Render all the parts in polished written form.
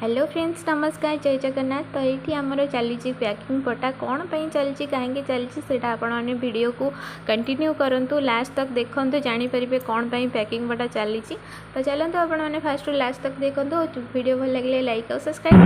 Hello friends नमस्कार जय जगन्नाथ। तो ये आमर चली पैकिंग पटा कौन चलती कहीं चलती आपने वीडियो को कंटिन्यू करूँ लास्ट तक देखूँ जानीपर कौन पैकिंग पटा चली। तो चलते आपने फास्ट लास्ट तक देखो वीडियो भल लगे लाइक और सब्सक्राइब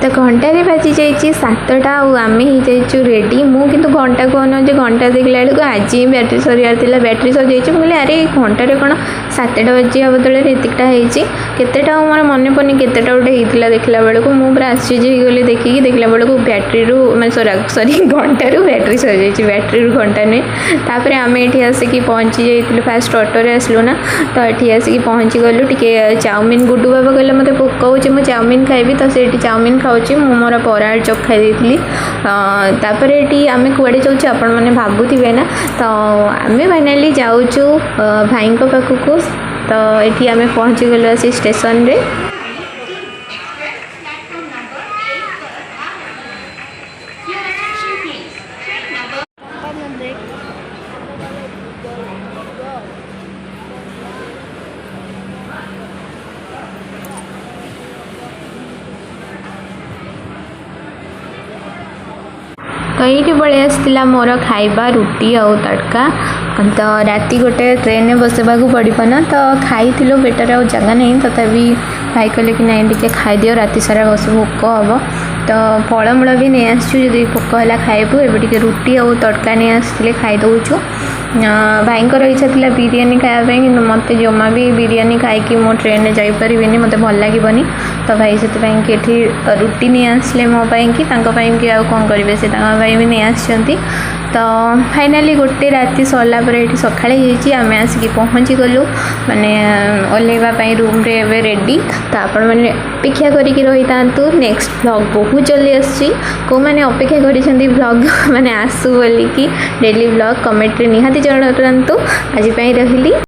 तो घंटे बाजी जाइए 7टा आम ही जाइए रेडी मुझे घंटा कहना घंटा देखला बेलू आज ही बैटेरी सर बैटेरी सर जाइए मुझे अरे घंटे कौन 7टा बजा बदल एतिकटा होता मोर मन पड़नी केतेटा गोटे होता देखला बेलू मुझे आश्चर्य गली देखिकी देखला बेलू बैटेरी मैं सॉरी घंटारू बैटेरी सर जाइए बैटेरी घंटा नुहे तापर आम ये आसिक पहुँची जाइए फास्ट ऑटोरे आसलु ना तो ये आसिक पहुँची गलु टे चाउमिन गुडू बाबा कहले मत भोक हो चाउमिन खाइबी तो से चाउमिन खाऊँ मोर पराल चप खाई तापर ये आम कड़े जाऊँ आपण मैंने भावुवे ना तो आम फाइनाली जाऊँ भाई पाखक तो ये आम पहुँची गलु आसी स्टेशन रे। तो ये पलि आसाला मोर खाइबा रुटी आउ तड़का तो राति गोटे ट्रेन में बसवा पड़ना तो खाई पेटर आ जगह नहीं तथापि भाई कहले कि नहीं टे खाईदि राति सारा बस भोक हम तो फलमूल भी नहीं आसदी भोक है खाइबू एवं रुटी आउ तड़का नहीं आसते खाईदे भाई इच्छा था बिरियानी खायापी कि मत जमा भी बिरियानी खाई मो ट्रेन में जापर मत भल लगे तो भाई से रुटी नहीं आसले मोपाई कि कि आउ कौन करेंगे से भी नहीं आसती तो फाइनाली गोटे राति सरला सकाଳେ ହେଇଛି आम आसिक पहुँची गलु माने ओल्लैवाई रूम रे एवं रेडी तो आपण मैंने अपेक्षा करी रही था नेक्स्ट ब्लॉग बहुत जल्दी आसी को मैंने अपेक्षा करी ब्लॉग माने आसू बोलिकी डेली ब्लॉग कमेंट रे निहाती जणातु आज रही।